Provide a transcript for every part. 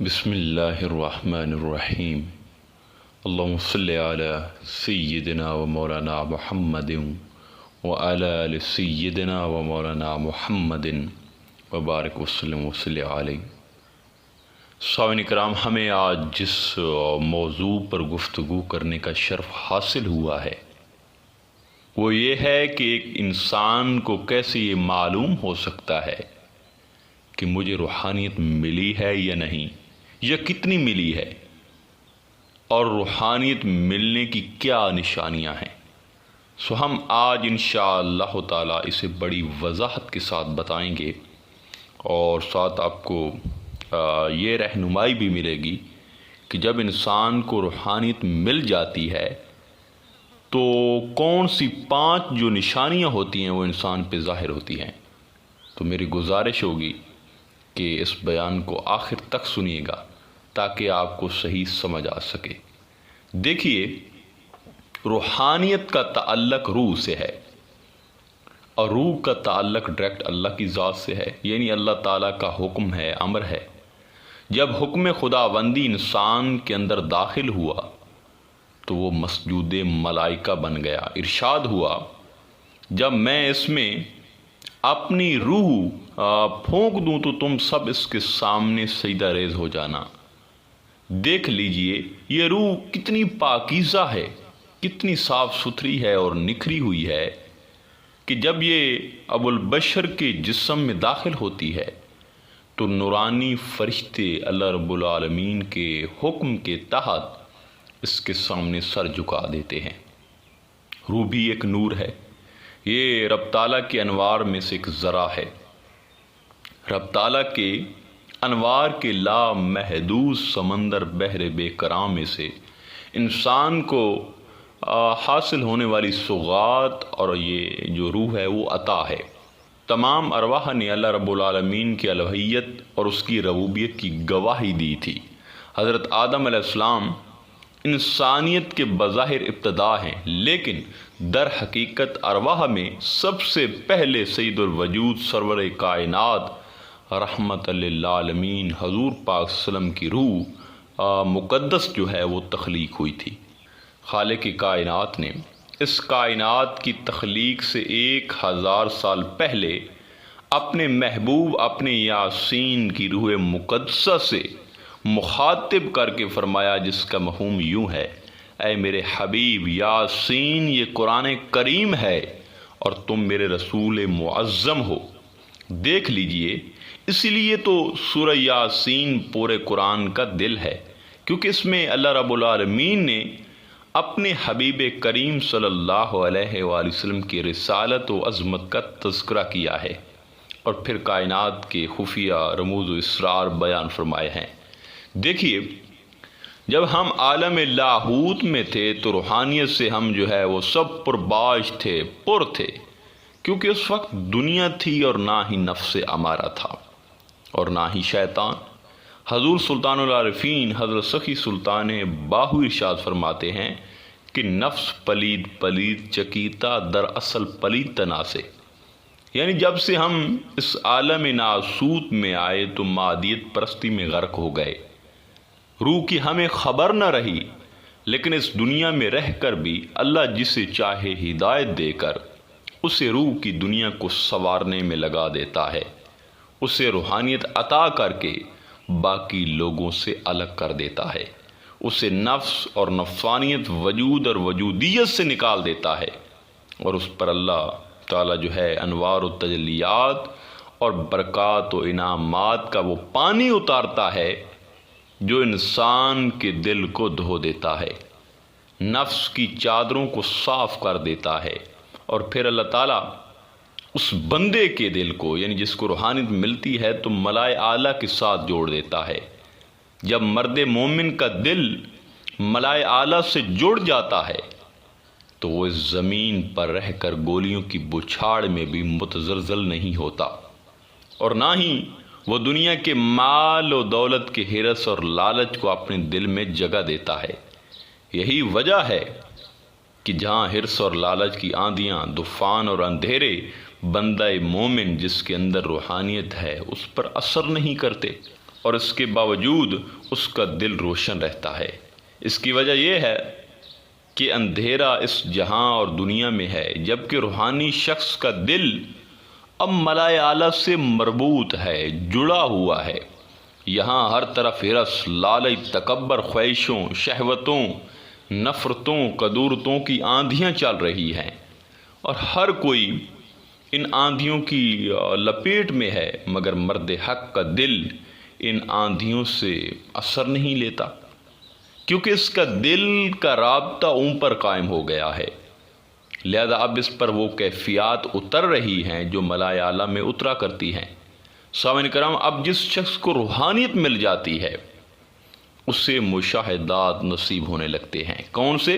بسم اللہ الرحمن الرحیم اللہم صلی علی سیدنا و مولانا محمد وعلی آل سیدنا و مولانا محمد وبارک وسلم وصلی علیہ۔ سامعین کرام، ہمیں آج جس موضوع پر گفتگو کرنے کا شرف حاصل ہوا ہے وہ یہ ہے کہ ایک انسان کو کیسے یہ معلوم ہو سکتا ہے کہ مجھے روحانیت ملی ہے یا نہیں، یا کتنی ملی ہے، اور روحانیت ملنے کی کیا نشانیاں ہیں۔ ہم آج انشاءاللہ تعالی اسے بڑی وضاحت کے ساتھ بتائیں گے، اور ساتھ آپ کو یہ رہنمائی بھی ملے گی کہ جب انسان کو روحانیت مل جاتی ہے تو کون سی 5 جو نشانیاں ہوتی ہیں وہ انسان پہ ظاہر ہوتی ہیں۔ تو میری گزارش ہوگی کہ اس بیان کو آخر تک سنیے گا تاکہ آپ کو صحیح سمجھ آ سکے۔ دیکھیے، روحانیت کا تعلق روح سے ہے، اور روح کا تعلق ڈائریکٹ اللہ کی ذات سے ہے، یعنی اللہ تعالیٰ کا حکم ہے، امر ہے۔ جب حکم خداوندی انسان کے اندر داخل ہوا تو وہ مسجود ملائکہ بن گیا۔ ارشاد ہوا، جب میں اس میں اپنی روح پھونک دوں تو تم سب اس کے سامنے سجدہ ریز ہو جانا۔ دیکھ لیجئے یہ روح کتنی پاکیزہ ہے، کتنی صاف ستھری ہے اور نکھری ہوئی ہے کہ جب یہ ابو البشر کے جسم میں داخل ہوتی ہے تو نورانی فرشتے اللہ رب العالمین کے حکم کے تحت اس کے سامنے سر جھکا دیتے ہیں۔ روح بھی ایک نور ہے، یہ رب تعالیٰ کے انوار میں سے ایک ذرہ ہے۔ رب تعالیٰ کے انوار کے لا محدود سمندر بحر بے کرام میں سے انسان کو حاصل ہونے والی سوغات اور یہ جو روح ہے وہ عطا ہے۔ تمام ارواح نے اللہ رب العالمین کی الوہیت اور اس کی ربوبیت کی گواہی دی تھی۔ حضرت آدم علیہ السلام انسانیت کے بظاہر ابتدا ہیں، لیکن در حقیقت ارواح میں سب سے پہلے سید الوجود سرور کائنات رحمت للعالمین حضور پاک صلی اللہ علیہ وسلم کی روح مقدس جو ہے وہ تخلیق ہوئی تھی۔ خالق کائنات نے اس کائنات کی تخلیق سے 1000 سال پہلے اپنے محبوب اپنے یاسین کی روح مقدسہ سے مخاطب کر کے فرمایا، جس کا مفہوم یوں ہے، اے میرے حبیب یاسین، یہ قرآن کریم ہے اور تم میرے رسول معظم ہو۔ دیکھ لیجئے، اسی لیے تو سورہ یاسین پورے قرآن کا دل ہے، کیونکہ اس میں اللہ رب العالمین نے اپنے حبیب کریم صلی اللہ علیہ وآلہ وسلم کی رسالت و عظمت کا تذکرہ کیا ہے، اور پھر کائنات کے خفیہ رموز و اسرار بیان فرمائے ہیں۔ دیکھیے، جب ہم عالم لاہوت میں تھے تو روحانیت سے ہم جو ہے وہ سب پرباش تھے، پر تھے، کیونکہ اس وقت دنیا تھی اور نہ ہی نفس امارہ تھا اور نہ ہی شیطان۔ حضور سلطان العارفین حضرت سخی سلطان باہو ارشاد فرماتے ہیں کہ نفس پلید پلید چکیتا در اصل پلید تنا سے، یعنی جب سے ہم اس عالم ناسوت میں آئے تو مادیت پرستی میں غرق ہو گئے۔ روح کی ہمیں خبر نہ رہی، لیکن اس دنیا میں رہ کر بھی اللہ جسے چاہے ہدایت دے کر اسے روح کی دنیا کو سنوارنے میں لگا دیتا ہے، اسے روحانیت عطا کر کے باقی لوگوں سے الگ کر دیتا ہے، اسے نفس اور نفسانیت وجود اور وجودیت سے نکال دیتا ہے، اور اس پر اللہ تعالیٰ جو ہے انوار و تجلیات اور برکات و انعامات کا وہ پانی اتارتا ہے جو انسان کے دل کو دھو دیتا ہے، نفس کی چادروں کو صاف کر دیتا ہے، اور پھر اللہ تعالیٰ اس بندے کے دل کو، یعنی جس کو روحانیت ملتی ہے، تو ملائے اعلیٰ کے ساتھ جوڑ دیتا ہے۔ جب مرد مومن کا دل ملائے اعلیٰ سے جڑ جاتا ہے تو وہ اس زمین پر رہ کر گولیوں کی بچھاڑ میں بھی متزلزل نہیں ہوتا، اور نہ ہی وہ دنیا کے مال و دولت کے ہرس اور لالچ کو اپنے دل میں جگہ دیتا ہے۔ یہی وجہ ہے کہ جہاں ہرس اور لالچ کی آندیاں، طوفان اور اندھیرے بندہ مومن جس کے اندر روحانیت ہے اس پر اثر نہیں کرتے۔ اور اس کے باوجود اس کا دل روشن رہتا ہے۔ اس کی وجہ یہ ہے کہ اندھیرا اس جہاں اور دنیا میں ہے، جبکہ روحانی شخص کا دل اب ملائے اعلیٰ سے مربوط ہے، جڑا ہوا ہے۔ یہاں ہر طرف ہرس، لالچ، تکبر، خواہشوں، شہوتوں، نفرتوں، قدورتوں کی آندھیاں چل رہی ہیں، اور ہر کوئی ان آندھیوں کی لپیٹ میں ہے، مگر مرد حق کا دل ان آندھیوں سے اثر نہیں لیتا، کیونکہ اس کا دل کا رابطہ اوپر قائم ہو گیا ہے۔ لہذا اب اس پر وہ کیفیات اتر رہی ہیں جو ملائے اعلیٰ میں اترا کرتی ہیں۔ سامعین کرام، اب جس شخص کو روحانیت مل جاتی ہے اس سے مشاہدات نصیب ہونے لگتے ہیں۔ کون سے؟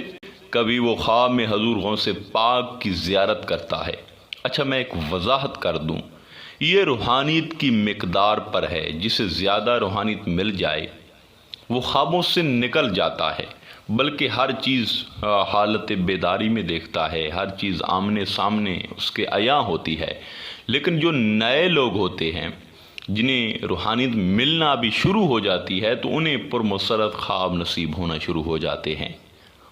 کبھی وہ خواب میں حضور غوث پاک کی زیارت کرتا ہے۔ اچھا، میں ایک وضاحت کر دوں، یہ روحانیت کی مقدار پر ہے۔ جسے زیادہ روحانیت مل جائے وہ خوابوں سے نکل جاتا ہے، بلکہ ہر چیز حالت بیداری میں دیکھتا ہے، ہر چیز آمنے سامنے اس کے عیاں ہوتی ہے۔ لیکن جو نئے لوگ ہوتے ہیں جنہیں روحانیت ملنا ابھی شروع ہو جاتی ہے تو انہیں پرمسرت خواب نصیب ہونا شروع ہو جاتے ہیں۔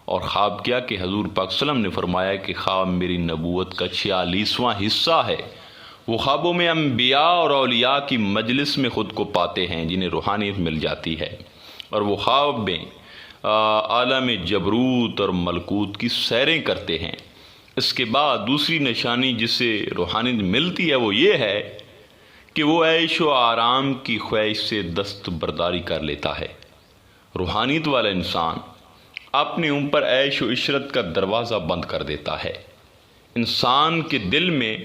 اور خواب کیا کہ حضور پاک صلی اللہ علیہ وسلم نے فرمایا کہ خواب میری نبوت کا 46واں حصہ ہے۔ وہ خوابوں میں انبیاء اور اولیاء کی مجلس میں خود کو پاتے ہیں جنہیں روحانیت مل جاتی ہے، اور وہ خواب میں عالم جبروت اور ملکوت کی سیریں کرتے ہیں۔ اس کے بعد دوسری نشانی جسے روحانیت ملتی ہے وہ یہ ہے کہ وہ عیش و آرام کی خواہش سے دستبرداری کر لیتا ہے۔ روحانیت والا انسان اپنے اوپر عیش و عشرت کا دروازہ بند کر دیتا ہے۔ انسان کے دل میں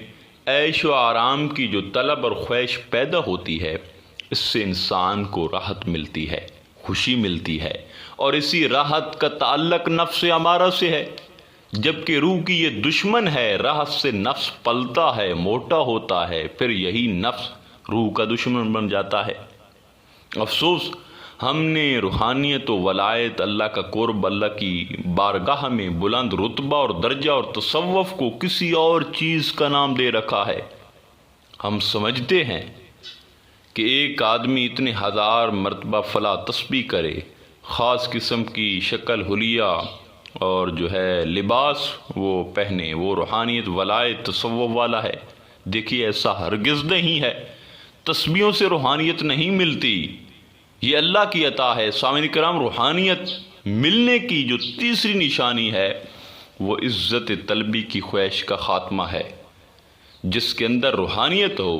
عیش و آرام کی جو طلب اور خواہش پیدا ہوتی ہے، اس سے انسان کو راحت ملتی ہے، خوشی ملتی ہے، اور اسی راحت کا تعلق نفس امارہ سے ہے، جبکہ روح کی یہ دشمن ہے۔ راحت سے نفس پلتا ہے، موٹا ہوتا ہے، پھر یہی نفس روح کا دشمن بن جاتا ہے۔ افسوس، ہم نے روحانیت و ولایت، اللہ کا قرب، اللہ کی بارگاہ میں بلند رتبہ اور درجہ اور تصوف کو کسی اور چیز کا نام دے رکھا ہے۔ ہم سمجھتے ہیں کہ ایک آدمی اتنے ہزار مرتبہ فلاں تسبیح کرے، خاص قسم کی شکل حلیہ اور جو ہے لباس وہ پہنے، وہ روحانیت، ولایت، تصوف والا ہے۔ دیکھیے، ایسا ہرگز نہیں ہے۔ تسبیحوں سے روحانیت نہیں ملتی، یہ اللہ کی عطا ہے۔ سامعین کرام، روحانیت ملنے کی جو تیسری نشانی ہے وہ عزت طلبی کی خواہش کا خاتمہ ہے۔ جس کے اندر روحانیت ہو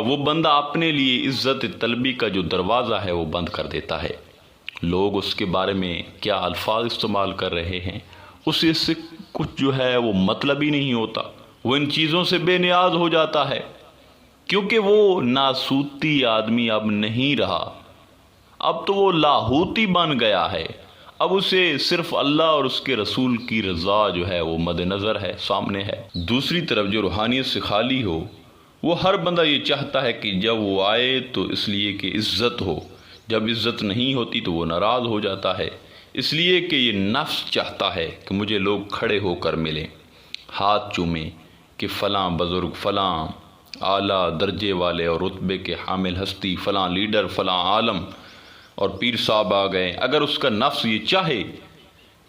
وہ بندہ اپنے لیے عزت طلبی کا جو دروازہ ہے وہ بند کر دیتا ہے۔ لوگ اس کے بارے میں کیا الفاظ استعمال کر رہے ہیں، اسے سے کچھ جو ہے وہ مطلب ہی نہیں ہوتا۔ وہ ان چیزوں سے بے نیاز ہو جاتا ہے، کیونکہ وہ ناسوتی آدمی اب نہیں رہا، اب تو وہ لاہوتی بن گیا ہے۔ اب اسے صرف اللہ اور اس کے رسول کی رضا جو ہے وہ مد نظر ہے، سامنے ہے۔ دوسری طرف جو روحانیت سے خالی ہو، وہ ہر بندہ یہ چاہتا ہے کہ جب وہ آئے تو اس لیے کہ عزت ہو، جب عزت نہیں ہوتی تو وہ ناراض ہو جاتا ہے، اس لیے کہ یہ نفس چاہتا ہے کہ مجھے لوگ کھڑے ہو کر ملیں، ہاتھ چومیں کہ فلاں بزرگ، فلاں اعلیٰ درجے والے اور رتبے کے حامل ہستی، فلاں لیڈر، فلاں عالم اور پیر صاحب آ گئے۔ اگر اس کا نفس یہ چاہے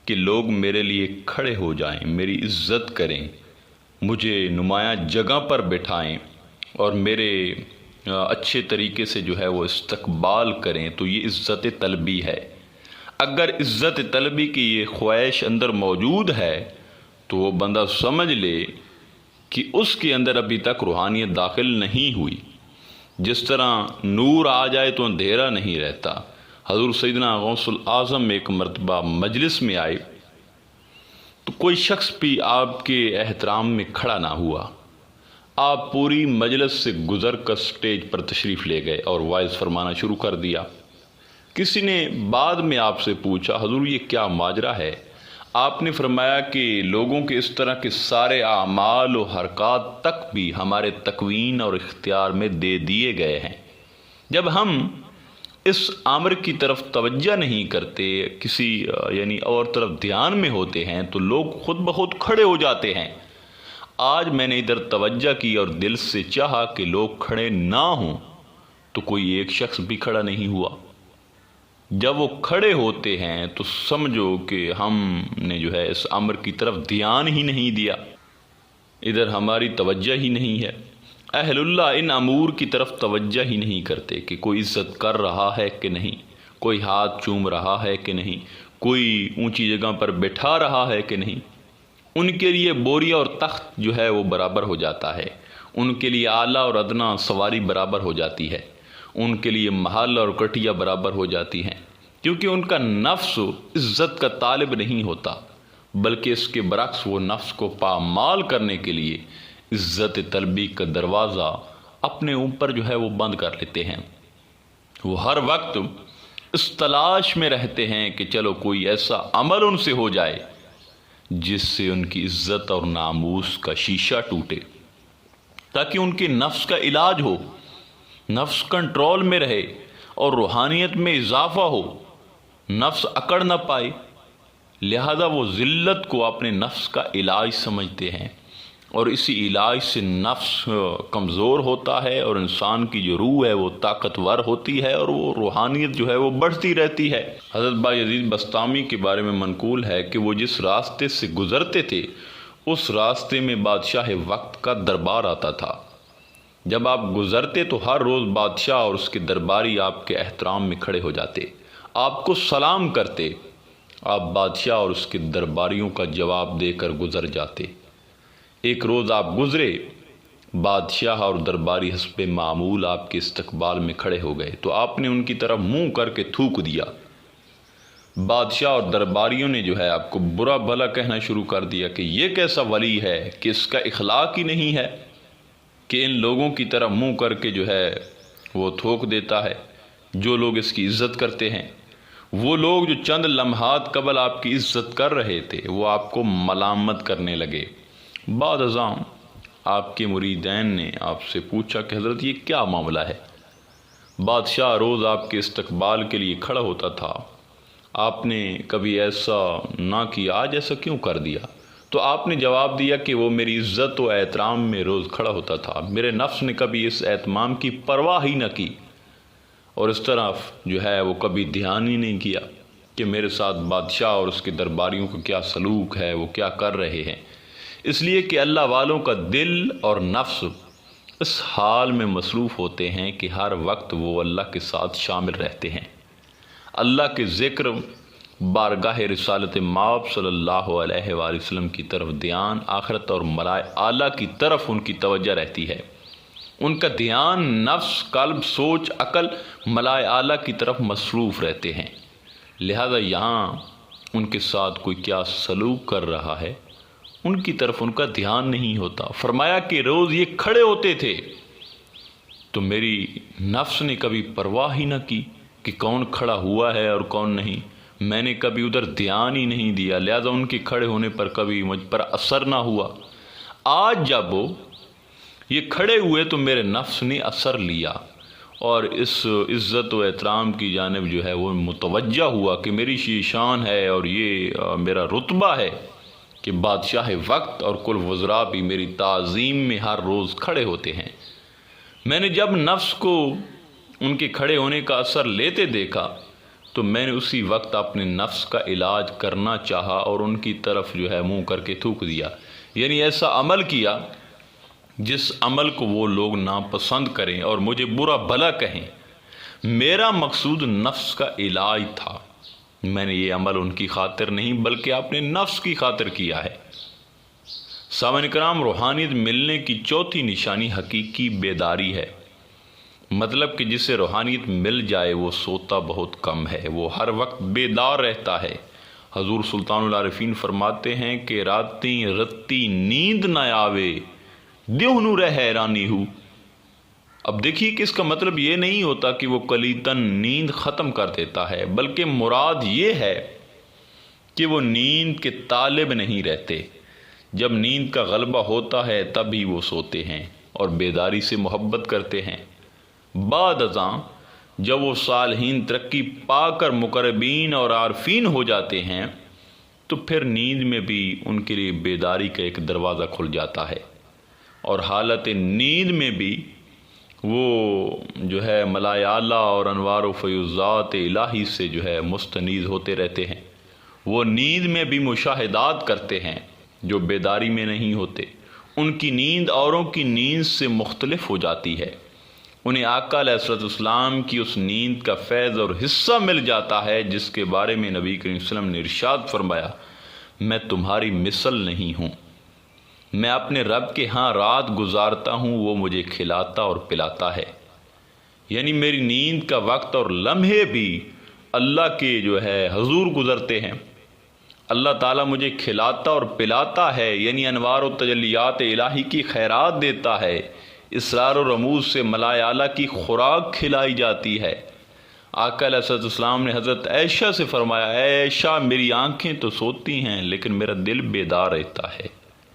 کہ لوگ میرے لیے کھڑے ہو جائیں، میری عزت کریں، مجھے نمایاں جگہ پر بٹھائیں اور میرے اچھے طریقے سے جو ہے وہ استقبال کریں، تو یہ عزت طلبی ہے۔ اگر عزت طلبی کی یہ خواہش اندر موجود ہے تو وہ بندہ سمجھ لے کہ اس کے اندر ابھی تک روحانیت داخل نہیں ہوئی۔ جس طرح نور آ جائے تو اندھیرا نہیں رہتا۔ حضور سیدنا غوث الاعظم ایک مرتبہ مجلس میں آئے تو کوئی شخص بھی آپ کے احترام میں کھڑا نہ ہوا۔ آپ پوری مجلس سے گزر کر سٹیج پر تشریف لے گئے اور وعظ فرمانا شروع کر دیا۔ کسی نے بعد میں آپ سے پوچھا، حضور یہ کیا ماجرا ہے؟ آپ نے فرمایا کہ لوگوں کے اس طرح کے سارے اعمال و حرکات تک بھی ہمارے تکوین اور اختیار میں دے دیے گئے ہیں۔ جب ہم اس امر کی طرف توجہ نہیں کرتے، کسی یعنی اور طرف دھیان میں ہوتے ہیں تو لوگ خود بخود کھڑے ہو جاتے ہیں۔ آج میں نے ادھر توجہ کی اور دل سے چاہا کہ لوگ کھڑے نہ ہوں، تو کوئی ایک شخص بھی کھڑا نہیں ہوا۔ جب وہ کھڑے ہوتے ہیں تو سمجھو کہ ہم نے جو ہے اس امر کی طرف دھیان ہی نہیں دیا، ادھر ہماری توجہ ہی نہیں ہے۔ اہل اللہ ان امور کی طرف توجہ ہی نہیں کرتے کہ کوئی عزت کر رہا ہے کہ نہیں، کوئی ہاتھ چوم رہا ہے کہ نہیں، کوئی اونچی جگہ پر بٹھا رہا ہے کہ نہیں۔ ان کے لیے بوریا اور تخت جو ہے وہ برابر ہو جاتا ہے، ان کے لیے اعلیٰ اور ادنا سواری برابر ہو جاتی ہے، ان کے لیے محل اور کٹیا برابر ہو جاتی ہیں، کیونکہ ان کا نفس عزت کا طالب نہیں ہوتا، بلکہ اس کے برعکس وہ نفس کو پامال کرنے کے لیے عزت طلبی کا دروازہ اپنے اوپر جو ہے وہ بند کر لیتے ہیں۔ وہ ہر وقت اس تلاش میں رہتے ہیں کہ چلو کوئی ایسا عمل ان سے ہو جائے جس سے ان کی عزت اور ناموس کا شیشہ ٹوٹے، تاکہ ان کے نفس کا علاج ہو، نفس کنٹرول میں رہے اور روحانیت میں اضافہ ہو، نفس اکڑ نہ پائے۔ لہذا وہ ذلت کو اپنے نفس کا علاج سمجھتے ہیں، اور اسی علاج سے نفس کمزور ہوتا ہے اور انسان کی جو روح ہے وہ طاقتور ہوتی ہے اور وہ روحانیت جو ہے وہ بڑھتی رہتی ہے۔ حضرت بایزید بسطامی کے بارے میں منقول ہے کہ وہ جس راستے سے گزرتے تھے اس راستے میں بادشاہ وقت کا دربار آتا تھا۔ جب آپ گزرتے تو ہر روز بادشاہ اور اس کے درباری آپ کے احترام میں کھڑے ہو جاتے، آپ کو سلام کرتے، آپ بادشاہ اور اس کے درباریوں کا جواب دے کر گزر جاتے۔ ایک روز آپ گزرے، بادشاہ اور درباری حسب معمول آپ کے استقبال میں کھڑے ہو گئے تو آپ نے ان کی طرف منہ کر کے تھوک دیا۔ بادشاہ اور درباریوں نے جو ہے آپ کو برا بھلا کہنا شروع کر دیا کہ یہ کیسا ولی ہے کہ اس کا اخلاق ہی نہیں ہے کہ ان لوگوں کی طرف منہ کر کے جو ہے وہ تھوک دیتا ہے جو لوگ اس کی عزت کرتے ہیں۔ وہ لوگ جو چند لمحات قبل آپ کی عزت کر رہے تھے وہ آپ کو ملامت کرنے لگے۔ بعد ازاں آپ کے مریدین نے آپ سے پوچھا کہ حضرت یہ کیا معاملہ ہے؟ بادشاہ روز آپ کے استقبال کے لیے کھڑا ہوتا تھا، آپ نے کبھی ایسا نہ کیا، آج ایسا کیوں کر دیا؟ تو آپ نے جواب دیا کہ وہ میری عزت و احترام میں روز کھڑا ہوتا تھا، میرے نفس نے کبھی اس اہتمام کی پرواہ ہی نہ کی، اور اس طرف جو ہے وہ کبھی دھیان ہی نہیں کیا کہ میرے ساتھ بادشاہ اور اس کے درباریوں کا کیا سلوک ہے، وہ کیا کر رہے ہیں۔ اس لیے کہ اللہ والوں کا دل اور نفس اس حال میں مصروف ہوتے ہیں کہ ہر وقت وہ اللہ کے ساتھ شامل رہتے ہیں، اللہ کے ذکر، بارگاہ رسالت مآب صلی اللہ علیہ وآلہ وسلم کی طرف دھیان، آخرت اور ملائے اعلیٰ کی طرف ان کی توجہ رہتی ہے۔ ان کا دھیان نفس، قلب، سوچ، عقل ملائے اعلیٰ کی طرف مصروف رہتے ہیں۔ لہذا یہاں ان کے ساتھ کوئی کیا سلوک کر رہا ہے ان کی طرف ان کا دھیان نہیں ہوتا۔ فرمایا کہ روز یہ کھڑے ہوتے تھے تو میری نفس نے کبھی پرواہ ہی نہ کی کہ کون کھڑا ہوا ہے اور کون نہیں، میں نے کبھی ادھر دھیان ہی نہیں دیا، لہذا ان کے کھڑے ہونے پر کبھی مجھ پر اثر نہ ہوا۔ آج جب یہ کھڑے ہوئے تو میرے نفس نے اثر لیا اور اس عزت و احترام کی جانب جو ہے وہ متوجہ ہوا کہ میری یہ شان ہے اور یہ میرا رتبہ ہے کہ بادشاہ وقت اور کل وزراء بھی میری تعظیم میں ہر روز کھڑے ہوتے ہیں۔ میں نے جب نفس کو ان کے کھڑے ہونے کا اثر لیتے دیکھا تو میں نے اسی وقت اپنے نفس کا علاج کرنا چاہا اور ان کی طرف جو ہے منہ کر کے تھوک دیا، یعنی ایسا عمل کیا جس عمل کو وہ لوگ ناپسند کریں اور مجھے برا بھلا کہیں۔ میرا مقصود نفس کا علاج تھا، میں نے یہ عمل ان کی خاطر نہیں بلکہ اپنے نفس کی خاطر کیا ہے۔ سامعین کرام، روحانیت ملنے کی چوتھی نشانی حقیقی بیداری ہے، مطلب کہ جسے روحانیت مل جائے وہ سوتا بہت کم ہے، وہ ہر وقت بیدار رہتا ہے۔ حضور سلطان العارفین فرماتے ہیں کہ راتیں رتی نیند نہ آوے دیو نور حیرانی ہو۔ اب دیکھیے کہ اس کا مطلب یہ نہیں ہوتا کہ وہ کلیتاً نیند ختم کر دیتا ہے، بلکہ مراد یہ ہے کہ وہ نیند کے طالب نہیں رہتے، جب نیند کا غلبہ ہوتا ہے تب ہی وہ سوتے ہیں اور بیداری سے محبت کرتے ہیں۔ بعد ازاں جب وہ صالحین ترقی پا کر مقربین اور عارفین ہو جاتے ہیں تو پھر نیند میں بھی ان کے لیے بیداری کا ایک دروازہ کھل جاتا ہے، اور حالت نیند میں بھی وہ جو ہے ملائے اعلیٰ اور انوار و فیوزات الہی سے جو ہے مستنیز ہوتے رہتے ہیں، وہ نیند میں بھی مشاہدات کرتے ہیں جو بیداری میں نہیں ہوتے، ان کی نیند اوروں کی نیند سے مختلف ہو جاتی ہے، انہیں آقا علیہ الصلوۃ والسلام کی اس نیند کا فیض اور حصہ مل جاتا ہے جس کے بارے میں نبی کریم صلی اللہ علیہ وسلم نے ارشاد فرمایا، میں تمہاری مثل نہیں ہوں، میں اپنے رب کے ہاں رات گزارتا ہوں، وہ مجھے کھلاتا اور پلاتا ہے، یعنی میری نیند کا وقت اور لمحے بھی اللہ کے جو ہے حضور گزرتے ہیں، اللہ تعالیٰ مجھے کھلاتا اور پلاتا ہے، یعنی انوار و تجلیات الہی کی خیرات دیتا ہے، اسرار و رموز سے ملائے اعلیٰ کی خوراک کھلائی جاتی ہے۔ آقا علیہ السلام نے حضرت عائشہ سے فرمایا، اے عائشہ میری آنکھیں تو سوتی ہیں لیکن میرا دل بیدار رہتا ہے،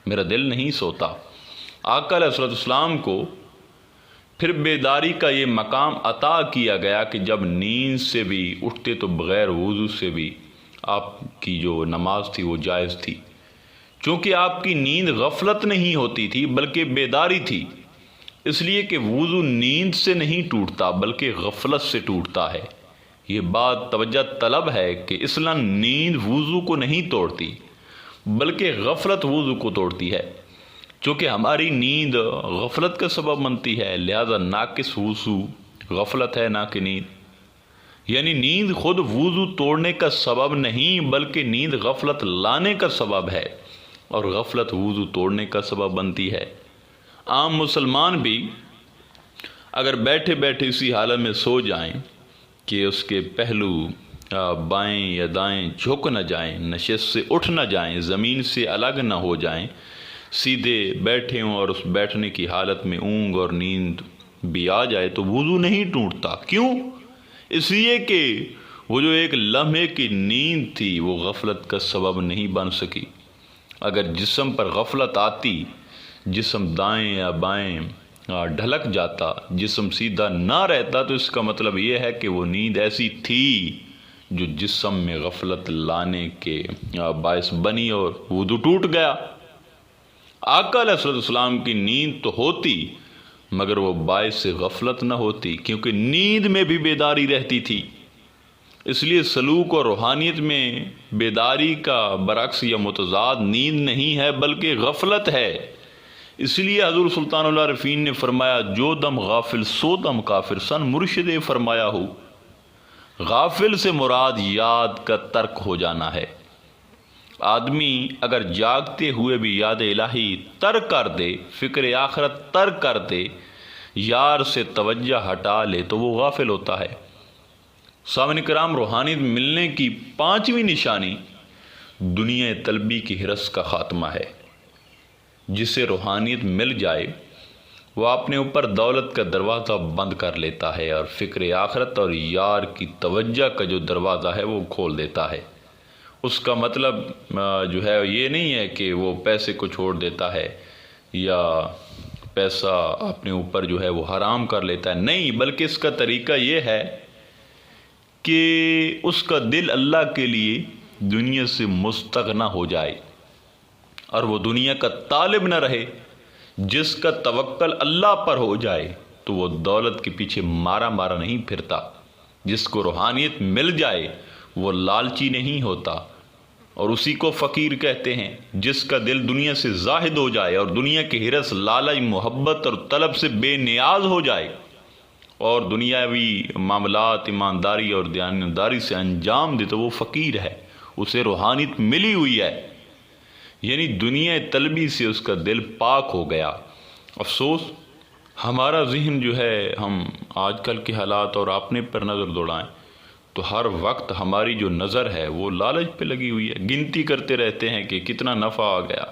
میرا دل نہیں سوتا۔ آقا علیہ السلام کو پھر بیداری کا یہ مقام عطا کیا گیا کہ جب نیند سے بھی اٹھتے تو بغیر وضو سے بھی آپ کی جو نماز تھی وہ جائز تھی، چونکہ آپ کی نیند غفلت نہیں ہوتی تھی بلکہ بیداری تھی، اس لیے کہ وضو نیند سے نہیں ٹوٹتا بلکہ غفلت سے ٹوٹتا ہے۔ یہ بات توجہ طلب ہے کہ اصلاً نیند وضو کو نہیں توڑتی بلکہ غفلت وضو کو توڑتی ہے، چونکہ ہماری نیند غفلت کا سبب بنتی ہے، لہذا ناقص وضو غفلت ہے نہ کہ نیند، یعنی نیند خود وضو توڑنے کا سبب نہیں بلکہ نیند غفلت لانے کا سبب ہے، اور غفلت وضو توڑنے کا سبب بنتی ہے۔ عام مسلمان بھی اگر بیٹھے بیٹھے اسی حالت میں سو جائیں کہ اس کے پہلو بائیں یا دائیں جھک نہ جائیں، نشست سے اٹھ نہ جائیں، زمین سے الگ نہ ہو جائیں، سیدھے بیٹھے ہوں اور اس بیٹھنے کی حالت میں اونگ اور نیند بھی آ جائے تو وضو نہیں ٹوٹتا۔ کیوں؟ اس لیے کہ وہ جو ایک لمحے کی نیند تھی وہ غفلت کا سبب نہیں بن سکی۔ اگر جسم پر غفلت آتی، جسم دائیں یا بائیں ڈھلک جاتا، جسم سیدھا نہ رہتا، تو اس کا مطلب یہ ہے کہ وہ نیند ایسی تھی جو جسم میں غفلت لانے کے باعث بنی اور وضو ٹوٹ گیا۔ آقا علیہ السلام کی نیند تو ہوتی مگر وہ باعث غفلت نہ ہوتی، کیونکہ نیند میں بھی بیداری رہتی تھی۔ اس لیے سلوک اور روحانیت میں بیداری کا برعکس یا متضاد نیند نہیں ہے بلکہ غفلت ہے۔ اس لیے حضور سلطان العارفین نے فرمایا، جو دم غافل سو دم کافر، سن مرشد فرمایا ہو۔ غافل سے مراد یاد کا ترک ہو جانا ہے۔ آدمی اگر جاگتے ہوئے بھی یاد الہی ترک کر دے، فکر آخرت ترک کر دے، یار سے توجہ ہٹا لے تو وہ غافل ہوتا ہے۔ سامعین کرام، روحانیت ملنے کی 5ویں نشانی دنیا طلبی کی ہرس کا خاتمہ ہے۔ جسے روحانیت مل جائے وہ اپنے اوپر دولت کا دروازہ بند کر لیتا ہے اور فکر آخرت اور یار کی توجہ کا جو دروازہ ہے وہ کھول دیتا ہے۔ اس کا مطلب جو ہے یہ نہیں ہے کہ وہ پیسے کو چھوڑ دیتا ہے یا پیسہ اپنے اوپر جو ہے وہ حرام کر لیتا ہے، نہیں، بلکہ اس کا طریقہ یہ ہے کہ اس کا دل اللہ کے لیے دنیا سے مستغنی ہو جائے اور وہ دنیا کا طالب نہ رہے۔ جس کا توکل اللہ پر ہو جائے تو وہ دولت کے پیچھے مارا نہیں پھرتا۔ جس کو روحانیت مل جائے وہ لالچی نہیں ہوتا، اور اسی کو فقیر کہتے ہیں۔ جس کا دل دنیا سے زاہد ہو جائے اور دنیا کی ہرس، لالچ، محبت اور طلب سے بے نیاز ہو جائے اور دنیاوی معاملات ایمانداری اور دیانتداری سے انجام دے تو وہ فقیر ہے، اسے روحانیت ملی ہوئی ہے، یعنی دنیا طلبی سے اس کا دل پاک ہو گیا۔ افسوس ہمارا ذہن جو ہے، ہم آج کل کے حالات اور اپنے پر نظر دوڑائیں تو ہر وقت ہماری جو نظر ہے وہ لالچ پہ لگی ہوئی ہے۔ گنتی کرتے رہتے ہیں کہ کتنا نفع آ گیا،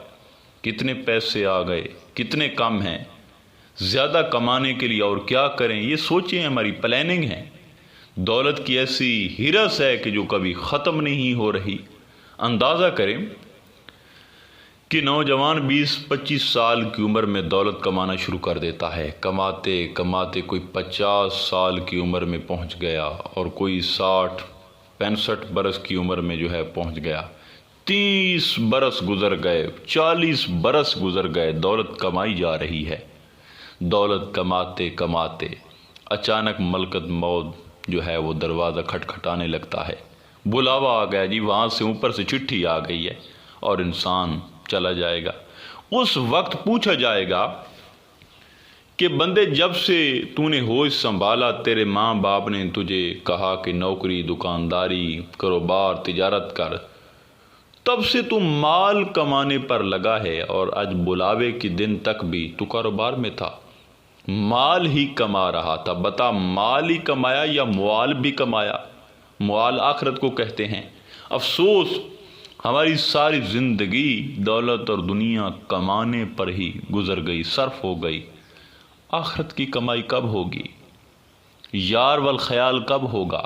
کتنے پیسے آ گئے، کتنے کم ہیں، زیادہ کمانے کے لیے اور کیا کریں، یہ سوچیں، ہماری پلاننگ ہے۔ دولت کی ایسی ہرس ہے کہ جو کبھی ختم نہیں ہو رہی۔ اندازہ کریں کہ نوجوان 20-25 سال کی عمر میں دولت کمانا شروع کر دیتا ہے، کماتے کماتے کوئی 50 سال کی عمر میں پہنچ گیا اور کوئی 60-65 برس کی عمر میں جو ہے پہنچ گیا، 30 برس گزر گئے، 40 برس گزر گئے، دولت کمائی جا رہی ہے، دولت کماتے کماتے اچانک ملکت موت جو ہے وہ دروازہ کھٹکھٹانے لگتا ہے، بلاوا آ گیا جی، وہاں سے اوپر سے چٹھی آ گئی ہے اور انسان چلا جائے گا۔ اس وقت پوچھا جائے گا کہ بندے جب سے تو نے ہوش سنبھالا، تیرے ماں باپ نے تجھے کہا کہ نوکری، دکانداری، کاروبار، تجارت کر، تب سے تو مال کمانے پر لگا ہے، اور آج بلاوے کے دن تک بھی تو کاروبار میں تھا، مال ہی کما رہا تھا۔ بتا، مال ہی کمایا یا موال بھی کمایا؟ موال آخرت کو کہتے ہیں۔ افسوس، ہماری ساری زندگی دولت اور دنیا کمانے پر ہی گزر گئی، صرف ہو گئی۔ آخرت کی کمائی کب ہوگی؟ یار والخیال کب ہوگا؟